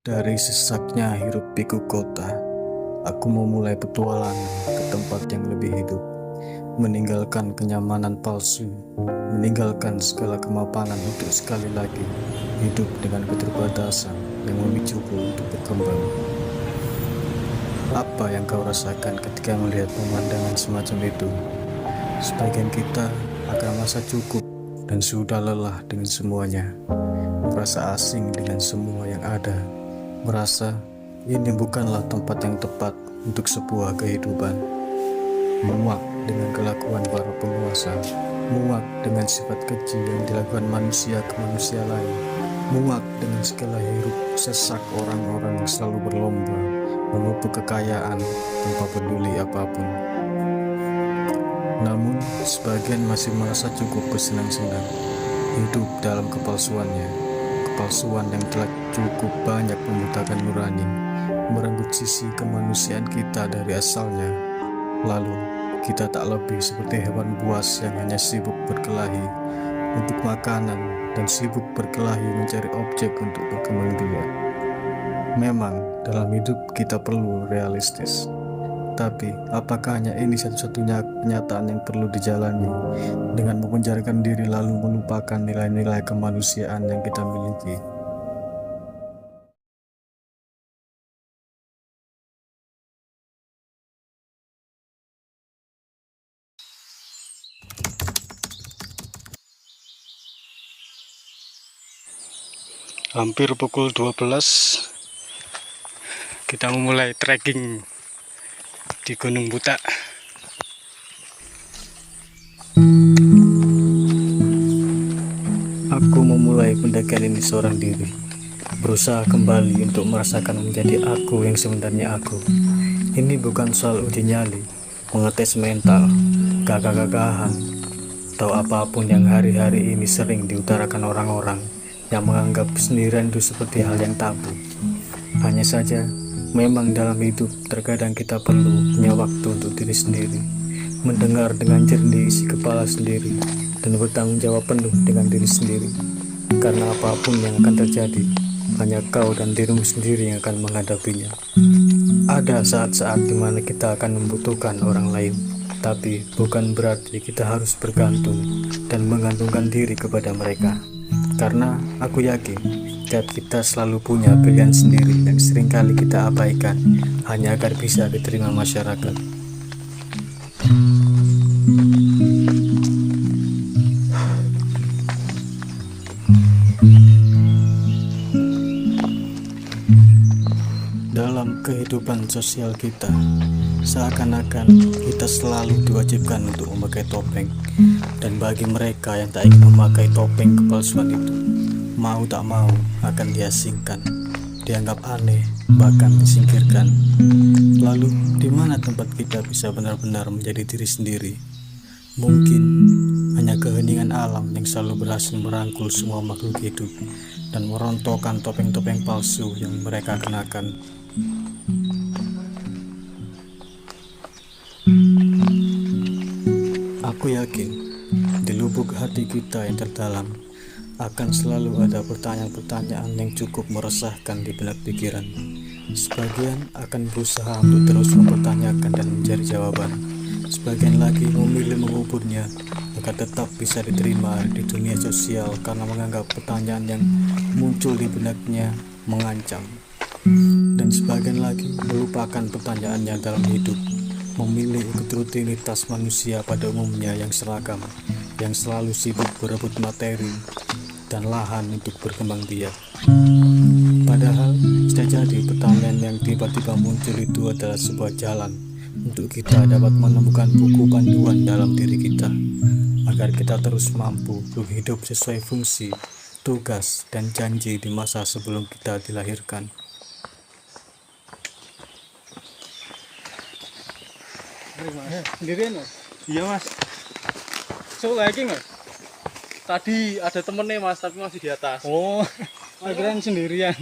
Dari sesaknya hiruk pikuk kota, aku memulai petualangan ke tempat yang lebih hidup, meninggalkan kenyamanan palsu, meninggalkan segala kemapanan untuk sekali lagi hidup dengan keterbatasan yang memicuku untuk berkembang. Apa yang kau rasakan ketika melihat pemandangan semacam itu? Sebagian kita akan merasa cukup dan sudah lelah dengan semuanya, merasa asing dengan semua yang ada, merasa ini bukanlah tempat yang tepat untuk sebuah kehidupan. Muak dengan kelakuan para penguasa, muak dengan sifat keji yang dilakukan manusia ke manusia lain, muak dengan segala hiruk sesak orang-orang yang selalu berlomba menumpuk kekayaan tanpa peduli apapun. Namun, sebagian masih merasa cukup bersenang-senang hidup dalam kepalsuannya, kepalsuan yang telah cukup banyak membutakan nurani, merenggut sisi kemanusiaan kita dari asalnya. Lalu, kita tak lebih seperti hewan buas yang hanya sibuk berkelahi untuk makanan dan sibuk berkelahi mencari objek untuk berkembang biak. Memang, dalam hidup kita perlu realistis. Tapi, apakah hanya ini satu-satunya kenyataan yang perlu dijalani dengan memenjarakan diri lalu melupakan nilai-nilai kemanusiaan yang kita miliki? Hampir pukul 12, kita memulai trekking di Gunung Butak. Aku memulai pendakian ini seorang diri, berusaha kembali untuk merasakan menjadi aku yang sebenarnya aku. Ini bukan soal uji nyali, mengetes mental, gagah-gagahan, atau apapun yang hari-hari ini sering diutarakan orang-orang yang menganggap sendirian itu seperti hal yang tabu. Hanya saja, memang dalam hidup terkadang kita perlu punya waktu untuk diri sendiri, mendengar dengan jernih isi kepala sendiri, dan bertanggung jawab penuh dengan diri sendiri. Karena apapun yang akan terjadi, hanya kau dan dirimu sendiri yang akan menghadapinya. Ada saat-saat di mana kita akan membutuhkan orang lain, tapi bukan berarti kita harus bergantung dan menggantungkan diri kepada mereka. Karena aku yakin, setiap kita selalu punya pilihan sendiri yang seringkali kita abaikan hanya agar bisa diterima masyarakat. Dalam kehidupan sosial kita, seakan-akan kita selalu diwajibkan untuk memakai topeng. Dan bagi mereka yang tak ingin memakai topeng kepalsuan itu, mau tak mau akan diasingkan, dianggap aneh, bahkan disingkirkan. Lalu, di mana tempat kita bisa benar-benar menjadi diri sendiri? Mungkin hanya keheningan alam yang selalu berhasil merangkul semua makhluk hidup dan merontokkan topeng-topeng palsu yang mereka kenakan. Aku yakin di lubuk hati kita yang terdalam akan selalu ada pertanyaan-pertanyaan yang cukup meresahkan di benak pikiran. Sebagian akan berusaha untuk terus mempertanyakan dan mencari jawaban. Sebagian lagi memilih menguburnya agar tetap bisa diterima di dunia sosial karena menganggap pertanyaan yang muncul di benaknya mengancam. Dan sebagian lagi melupakan pertanyaannya dalam hidup, memilih ikut rutinitas manusia pada umumnya yang seragam, yang selalu sibuk berebut materi dan lahan untuk berkembang biak. Padahal, bisa jadi pertanyaan yang tiba-tiba muncul itu adalah sebuah jalan untuk kita dapat menemukan buku panduan dalam diri kita, agar kita terus mampu untuk hidup sesuai fungsi, tugas, dan janji di masa sebelum kita dilahirkan. Sendirian mas? Iya mas. So lagi mas? Tadi ada temennya mas, tapi masih di atas. Oh, akhirnya sendirian.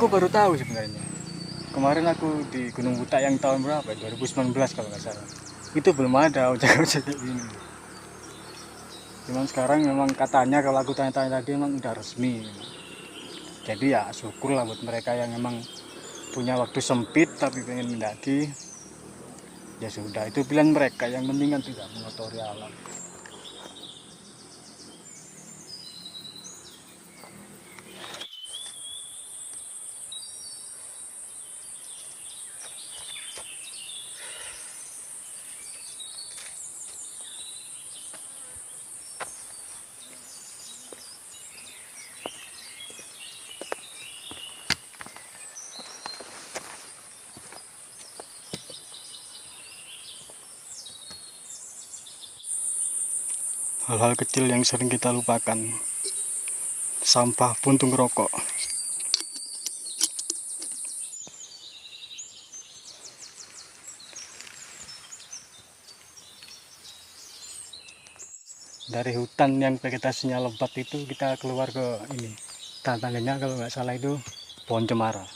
Aku baru tahu sebenarnya. Kemarin aku di Gunung Butak yang tahun berapa? 2019 kalau nggak salah. Itu belum ada ojek-ojek kayak gini. Cuman sekarang memang katanya kalau aku tanya-tanya tadi memang udah resmi. Jadi ya syukurlah buat mereka yang memang punya waktu sempit tapi pengen mendaki. Ya sudah, itu pilihan mereka. Yang penting kan tidak mengotori alam. Hal-hal kecil yang sering kita lupakan. Sampah puntung rokok. Dari hutan yang vegetasinya lebat itu kita keluar ke ini. Tantangannya kalau nggak salah itu pohon cemara.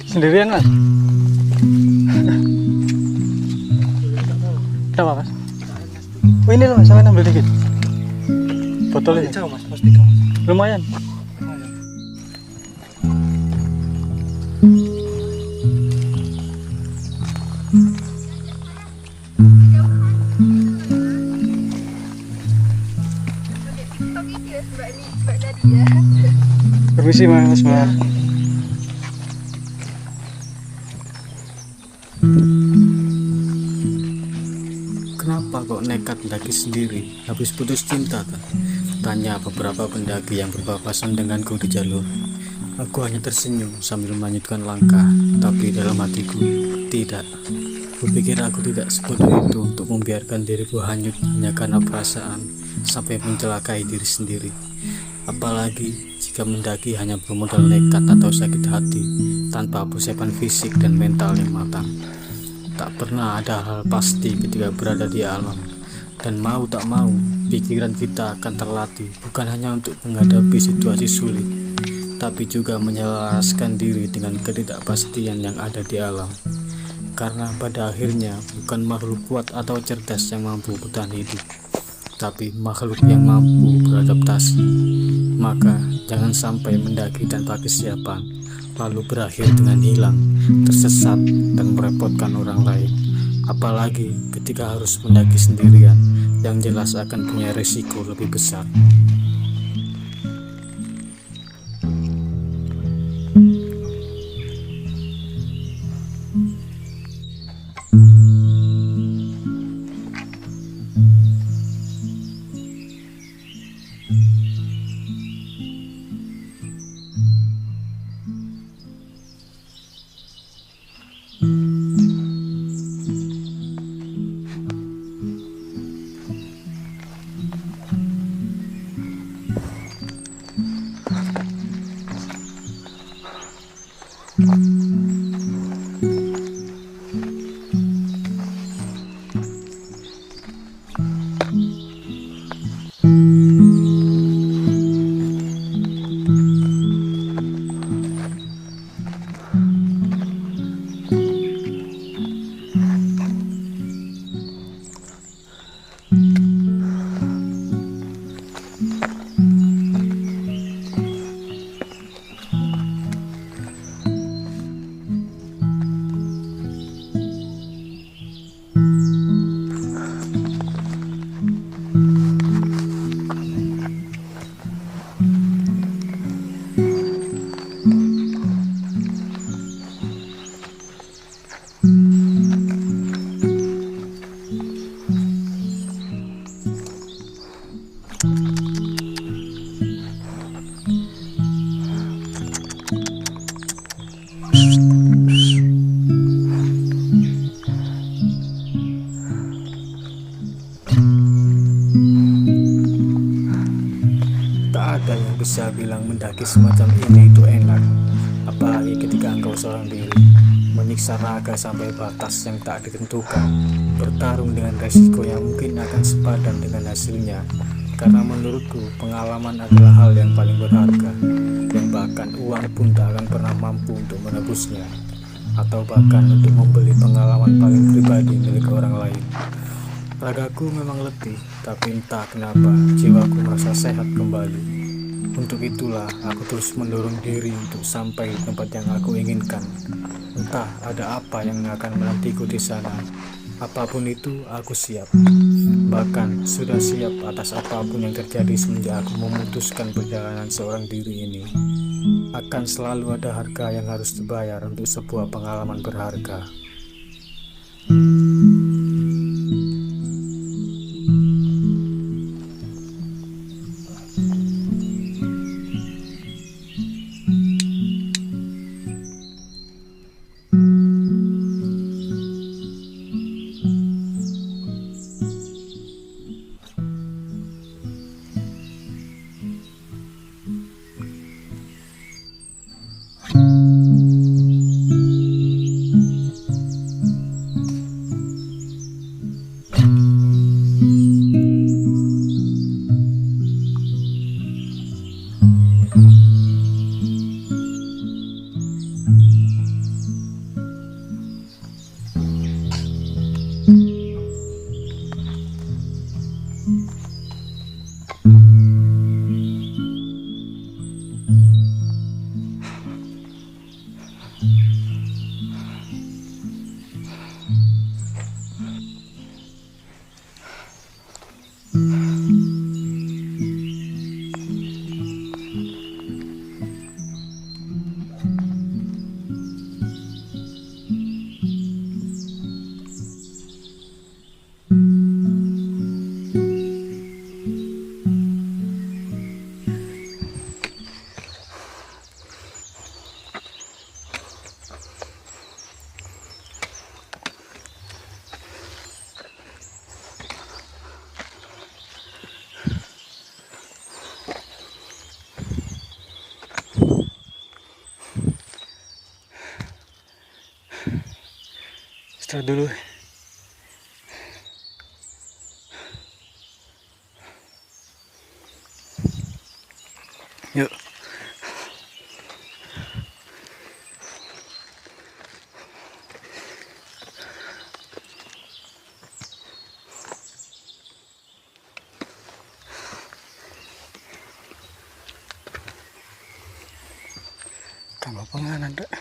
Sendirian mas? Kenapa mas? Oh ini loh, saya ambil dikit. Botolnya jauh mas, pasti kamu. Lumayan. Permisi mas, mas. Kenapa kok nekat mendaki sendiri? Habis putus cinta kan? Tanya beberapa pendaki yang berpapasan denganku di jalur. Aku hanya tersenyum sambil melanjutkan langkah, tapi dalam hatiku, tidak. Kupikir aku tidak sebodoh itu untuk membiarkan diriku hanyut hanya karena perasaan sampai mencelakai diri sendiri. Apalagi jika mendaki hanya bermodal nekat atau sakit hati, tanpa persiapan fisik dan mental yang matang. Tak pernah ada hal pasti ketika berada di alam, dan mau tak mau, pikiran kita akan terlatih bukan hanya untuk menghadapi situasi sulit, tapi juga menyelaraskan diri dengan ketidakpastian yang ada di alam. Karena pada akhirnya bukan makhluk kuat atau cerdas yang mampu bertahan hidup, tapi makhluk yang mampu beradaptasi. Maka jangan sampai mendaki tanpa kesiapan, lalu berakhir dengan hilang, tersesat, dan merepotkan orang lain. Apalagi ketika harus mendaki sendirian, yang jelas akan punya risiko lebih besar. bilang mendaki semacam ini itu enak, apalagi ketika engkau seorang diri, menyiksa raga sampai batas yang tak ditentukan, bertarung dengan resiko yang mungkin akan sepadan dengan hasilnya. Karena menurutku pengalaman adalah hal yang paling berharga, yang bahkan uang pun tak akan pernah mampu untuk menebusnya, atau bahkan untuk membeli pengalaman paling pribadi milik orang lain. Ragaku memang letih, tapi entah kenapa jiwaku merasa sehat kembali. Untuk itulah aku terus mendorong diri untuk sampai di tempat yang aku inginkan. Entah ada apa yang akan menantiku di sana. Apapun itu aku siap. Bahkan sudah siap atas apapun yang terjadi semenjak aku memutuskan perjalanan seorang diri ini. Akan selalu ada harga yang harus dibayar untuk sebuah pengalaman berharga. Istirahat dulu. Yuk. Kamu penganan, Dek.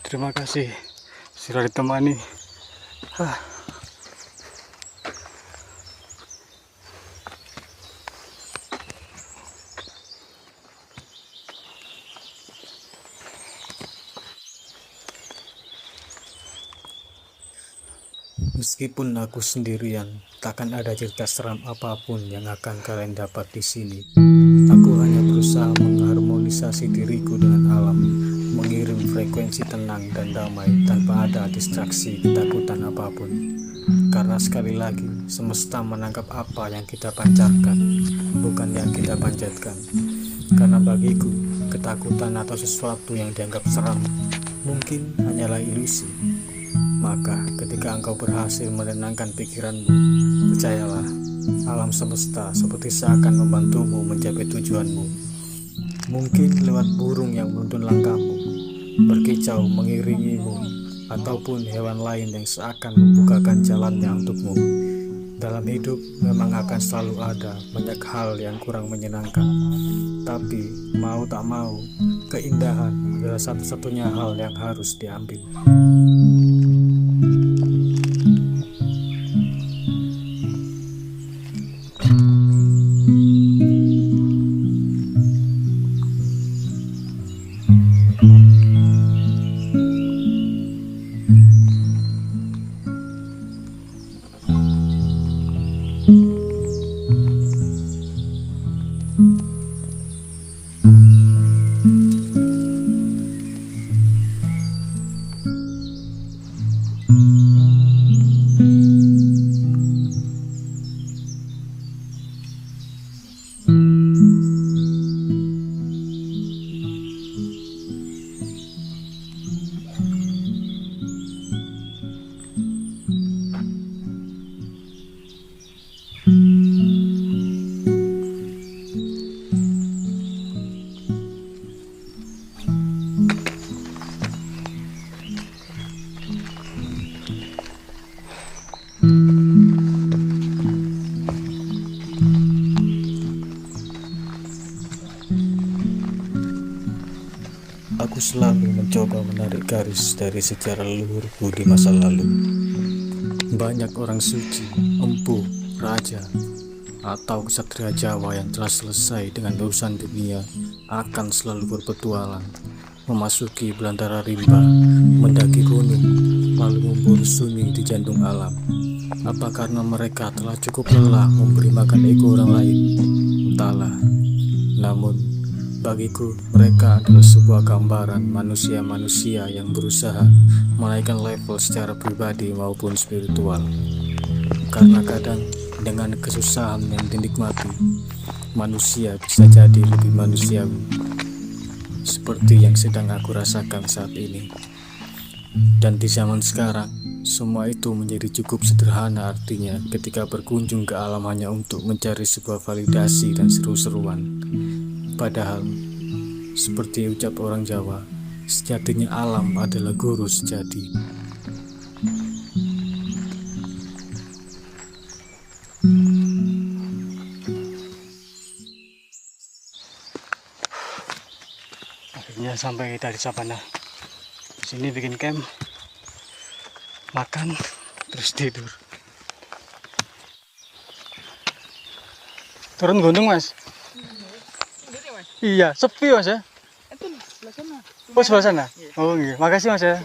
Terima kasih sudah ditemani. Meskipun aku sendirian, takkan ada cerita seram apapun yang akan kalian dapat di sini. Aku hanya berusaha mengharmonisasi diriku dengan alam, mengirim frekuensi tenang dan damai tanpa ada distraksi ketakutan apapun. Karena sekali lagi, semesta menangkap apa yang kita pancarkan, bukan yang kita panjatkan. Karena bagiku, ketakutan atau sesuatu yang dianggap seram mungkin hanyalah ilusi. Maka ketika engkau berhasil menenangkan pikiranmu, percayalah, alam semesta seperti seakan membantumu mencapai tujuanmu. Mungkin lewat burung yang menuntun langkahmu, berkicau mengiringimu, ataupun hewan lain yang seakan membukakan jalannya untukmu. Dalam hidup memang akan selalu ada banyak hal yang kurang menyenangkan, tapi mau tak mau, keindahan adalah satu-satunya hal yang harus diambil. Aku selalu mencoba menarik garis dari sejarah leluhurku di masa lalu. Banyak orang suci, empu, raja, atau ksatria Jawa yang telah selesai dengan urusan dunia akan selalu berpetualang, memasuki belantara rimba, mendaki gunung, lalu memburu sunyi di jantung alam. Apa karena mereka telah cukup lelah memberi makan ego orang lain? Entahlah. Namun, bagiku mereka adalah sebuah gambaran manusia-manusia yang berusaha menaikkan level secara pribadi maupun spiritual. Karena kadang dengan kesusahan yang dinikmati, manusia bisa jadi lebih manusiawi, seperti yang sedang aku rasakan saat ini. Dan di zaman sekarang, semua itu menjadi cukup sederhana, artinya ketika berkunjung ke alam hanya untuk mencari sebuah validasi dan seru-seruan. Padahal, seperti ucap orang Jawa, sejatinya alam adalah guru sejati. Akhirnya sampai kita di savana. Di sini bikin camp, makan, terus tidur. Turun gunung, Mas? Iya, sepi, Mas ya? Itu sebelah sana. Oh, sebelah sana? Oh, iya. Makasih, Mas ya.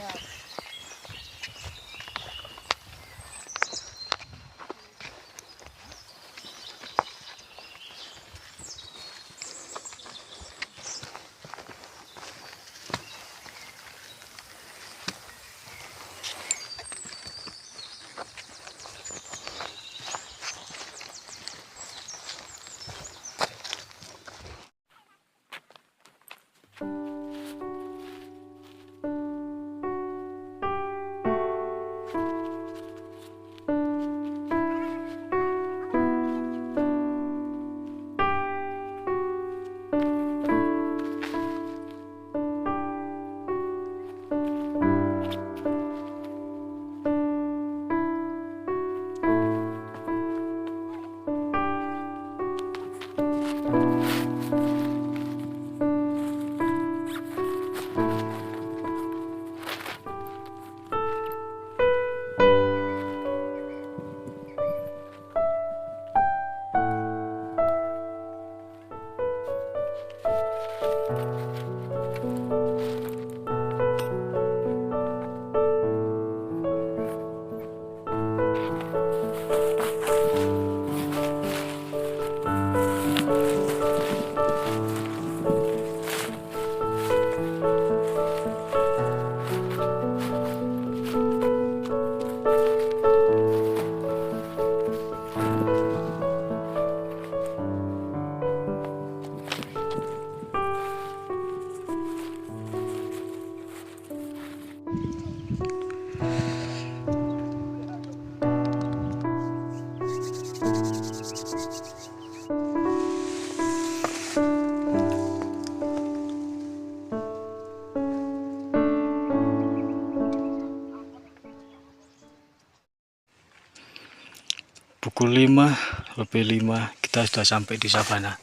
Pukul 5 lebih 5 kita sudah sampai di savana.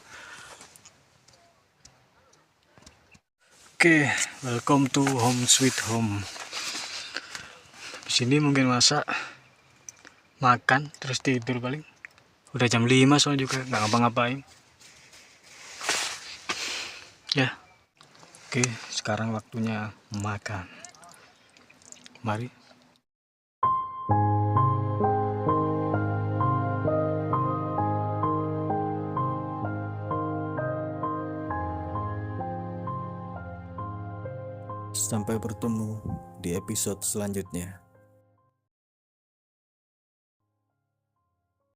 Oke, welcome to home sweet home. Di sini mungkin masak, makan, terus tidur paling. Udah jam 5 soalnya juga nggak ngapa-ngapain. Ya, oke, sekarang waktunya makan. Mari. Sampai bertemu di episode selanjutnya.